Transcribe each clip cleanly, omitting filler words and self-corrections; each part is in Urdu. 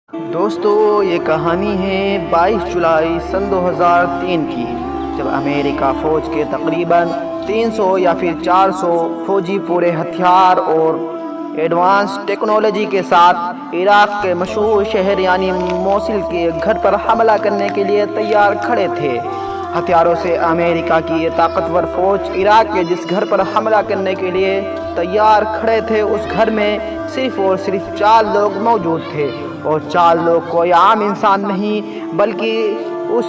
دوستو یہ کہانی ہے 22 جولائی سن 2003 کی، جب امریکہ فوج کے تقریباً 300 یا پھر 400 فوجی پورے ہتھیار اور ایڈوانس ٹیکنالوجی کے ساتھ عراق کے مشہور شہر یعنی موصل کے گھر پر حملہ کرنے کے لیے تیار کھڑے تھے۔ ہتھیاروں سے امریکہ کی یہ طاقتور فوج عراق کے جس گھر پر حملہ کرنے کے لیے تیار کھڑے تھے، اس گھر میں صرف اور صرف 4 لوگ موجود تھے، اور 4 لوگ کوئی عام انسان نہیں بلکہ اس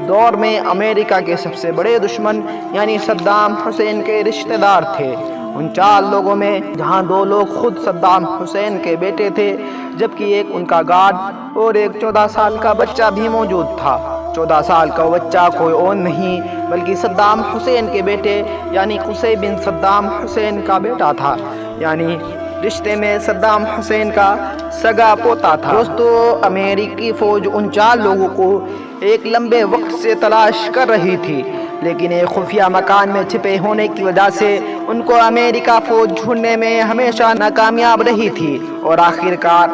دور میں امریکہ کے سب سے بڑے دشمن یعنی صدام حسین کے رشتہ دار تھے۔ ان 4 لوگوں میں جہاں 2 لوگ خود صدام حسین کے بیٹے تھے، جبکہ ایک ان کا گارڈ اور ایک 14 سال کا بچہ بھی موجود تھا۔ 14 سال کا بچہ کوئی اور نہیں بلکہ صدام حسین کے بیٹے یعنی قصی بن صدام حسین کا بیٹا تھا، یعنی رشتے میں صدام حسین کا سگا پوتا تھا۔ دوستو، امریکی فوج ان 4 لوگوں کو ایک لمبے وقت سے تلاش کر رہی تھی، لیکن ایک خفیہ مکان میں چھپے ہونے کی وجہ سے ان کو امریکہ فوج ڈھونڈنے میں ہمیشہ ناکامیاب رہی تھی، اور آخرکار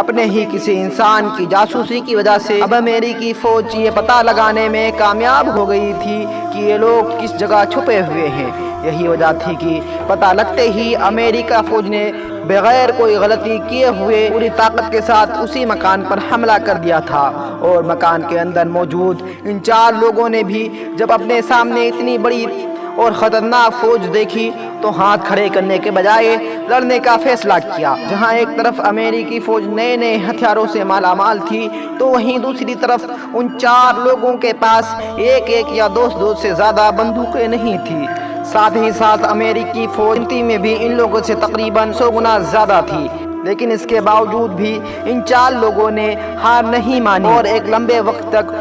اپنے ہی کسی انسان کی جاسوسی کی وجہ سے اب امریکی فوج یہ پتہ لگانے میں کامیاب ہو گئی تھی کہ یہ لوگ کس جگہ چھپے ہوئے ہیں۔ یہی وجہ تھی کہ پتہ لگتے ہی امریکہ فوج نے بغیر کوئی غلطی کیے ہوئے پوری طاقت کے ساتھ اسی مکان پر حملہ کر دیا تھا، اور مکان کے اندر موجود ان 4 لوگوں نے بھی جب اپنے سامنے اتنی بڑی اور خطرناک فوج دیکھی تو ہاتھ کھڑے کرنے کے بجائے لڑنے کا فیصلہ کیا۔ جہاں ایک طرف امریکی فوج نئے نئے ہتھیاروں سے مالا مال تھی، تو وہیں دوسری طرف ان 4 لوگوں کے پاس ایک یا 2 سے زیادہ بندوقیں نہیں تھی۔ ساتھ ہی ساتھ امریکی فوج گنتی میں بھی ان لوگوں سے تقریباً 100 گنا زیادہ تھی، لیکن اس کے باوجود بھی ان 4 لوگوں نے ہار نہیں مانی، اور ایک لمبے وقت تک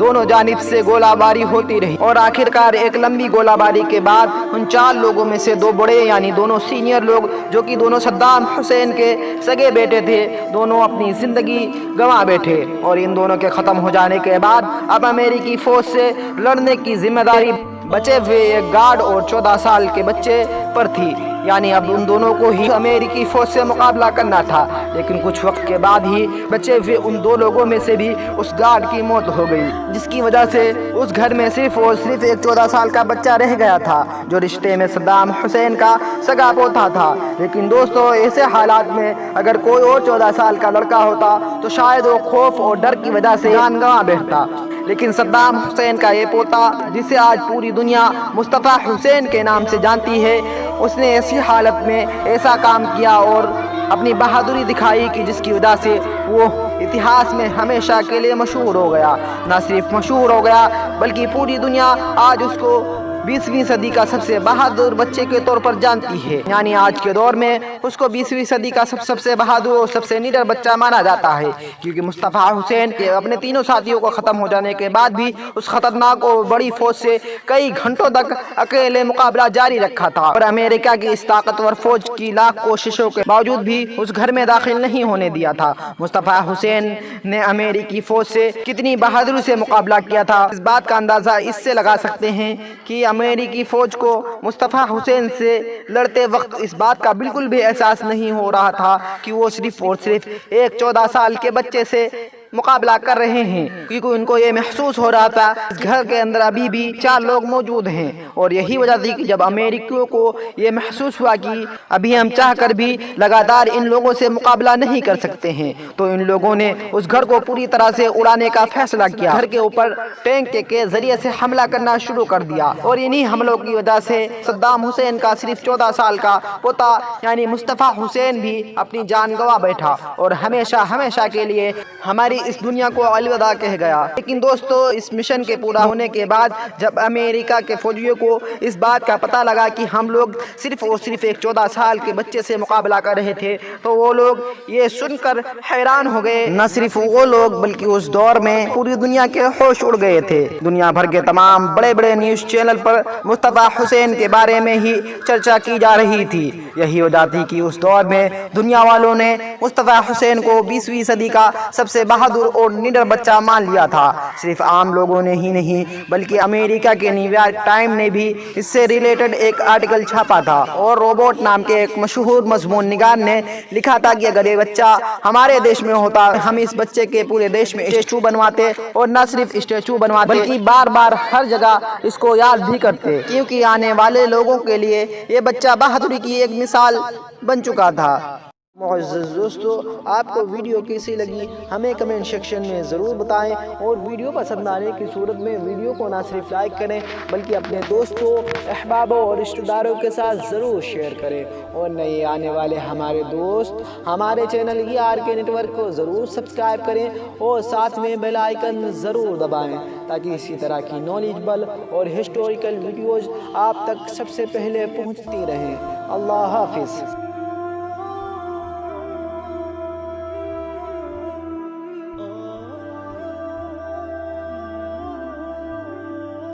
دونوں جانب سے گولہ باری ہوتی رہی، اور آخرکار ایک لمبی گولہ باری کے بعد ان 4 لوگوں میں سے 2 بڑے یعنی دونوں سینئر لوگ جو کہ دونوں صدام حسین کے سگے بیٹے تھے، دونوں اپنی زندگی گنوا بیٹھے، اور ان دونوں کے ختم ہو جانے کے بعد اب امریکی فوج سے لڑنے کی ذمہ داری بچے ہوئے ایک گارڈ اور 14 سال کے بچے پر تھی، یعنی اب ان دونوں کو ہی امریکی فوج سے مقابلہ کرنا تھا۔ لیکن کچھ وقت کے بعد ہی بچے ہوئے ان 2 لوگوں میں سے بھی اس گارڈ کی موت ہو گئی، جس کی وجہ سے اس گھر میں صرف اور صرف ایک 14 سال کا بچہ رہ گیا تھا، جو رشتے میں صدام حسین کا سگا پوتا تھا۔ لیکن دوستو، ایسے حالات میں اگر کوئی اور 14 سال کا لڑکا ہوتا تو شاید وہ خوف اور ڈر کی وجہ سے جان گنوا بیٹھتا، لیکن صدام حسین کا یہ پوتا جسے آج پوری دنیا مصطفیٰ حسین کے نام سے جانتی ہے، اس نے ایسی حالت میں ایسا کام کیا اور اپنی بہادری دکھائی کہ جس کی وجہ سے وہ اتہاس میں ہمیشہ کے لیے مشہور ہو گیا۔ نہ صرف مشہور ہو گیا بلکہ پوری دنیا آج اس کو 20ویں صدی کا سب سے بہادر بچے کے طور پر جانتی ہے، یعنی آج کے دور میں اس کو 20ویں صدی کا سب سے بہادر اور سب سے نڈر بچہ مانا جاتا ہے، کیونکہ مصطفیٰ حسین کے اپنے تینوں ساتھیوں کو ختم ہو جانے کے بعد بھی اس خطرناک اور بڑی فوج سے کئی گھنٹوں تک اکیلے مقابلہ جاری رکھا تھا، اور امریکہ کی اس طاقتور فوج کی لاکھ کوششوں کے باوجود بھی اس گھر میں داخل نہیں ہونے دیا تھا۔ مصطفیٰ حسین نے امریکی فوج سے کتنی بہادری سے مقابلہ کیا تھا، اس بات کا اندازہ اس سے لگا سکتے ہیں کہ امریکی فوج کو مصطفیٰ حسین سے لڑتے وقت اس بات کا بالکل بھی احساس نہیں ہو رہا تھا کہ وہ صرف اور صرف ایک 14 سال کے بچے سے مقابلہ کر رہے ہیں، کیونکہ ان کو یہ محسوس ہو رہا تھا اس گھر کے اندر ابھی بھی 4 لوگ موجود ہیں، اور یہی وجہ تھی کہ جب امریکیوں کو یہ محسوس ہوا کہ ابھی ہم چاہ کر بھی لگاتار ان لوگوں سے مقابلہ نہیں کر سکتے ہیں، تو ان لوگوں نے اس گھر کو پوری طرح سے اڑانے کا فیصلہ کیا، گھر کے اوپر ٹینک کے ذریعے سے حملہ کرنا شروع کر دیا، اور انہی حملوں کی وجہ سے صدام حسین کا صرف 14 سال کا پوتا یعنی مصطفیٰ حسین بھی اپنی جان گنوا بیٹھا، اور ہمیشہ کے لیے ہماری اس دنیا کو الوداع کہہ گیا۔ لیکن دوستو، اس مشن کے پورا ہونے کے بعد جب امریکہ کے فوجیوں کو اس بات کا پتہ لگا کہ ہم لوگ صرف اور صرف ایک 14 سال کے بچے سے مقابلہ کر رہے تھے، تو وہ لوگ یہ سن کر حیران ہو گئے۔ نہ صرف وہ لوگ بلکہ اس دور میں پوری دنیا کے ہوش اڑ گئے تھے۔ دنیا بھر کے تمام بڑے نیوز چینل پر مصطفیٰ حسین کے بارے میں ہی چرچا کی جا رہی تھی۔ یہی وجہ تھی کہ اس دور میں دنیا والوں نے مصطفیٰ حسین کو 20ویں صدی کا سب سے بہادر بہادر اور نڈر بچہ مان لیا تھا۔ صرف عام لوگوں نے ہی نہیں بلکہ امریکہ کے نیو یارک ٹائم نے بھی اس سے ریلیٹڈ ایک آرٹیکل چھاپا تھا، اور روبوٹ نام کے ایک مشہور مضمون نگار نے لکھا تھا کہ اگر یہ بچہ ہمارے دیش میں ہوتا ہم اس بچے کے پورے دیش میں اسٹیچو بنواتے، اور نہ صرف اسٹیچو بنواتے بلکہ بار بار ہر جگہ اس کو یاد بھی کرتے، کیونکہ آنے والے لوگوں کے لیے یہ بچہ بہادری کی ایک مثال بن چکا تھا۔ معزز دوستو، آپ کو ویڈیو کیسی لگی ہمیں کمنٹ سیکشن میں ضرور بتائیں، اور ویڈیو پسند آنے کی صورت میں ویڈیو کو نہ صرف لائک کریں بلکہ اپنے دوستوں، احبابوں اور رشتہ داروں کے ساتھ ضرور شیئر کریں، اور نئے آنے والے ہمارے دوست ہمارے چینل ERK نیٹورک کو ضرور سبسکرائب کریں، اور ساتھ میں بیل آئیکن ضرور دبائیں تاکہ اسی طرح کی نالجبل اور ہسٹوریکل ویڈیوز آپ تک سب سے پہلے پہنچتی رہیں۔ اللہ حافظ۔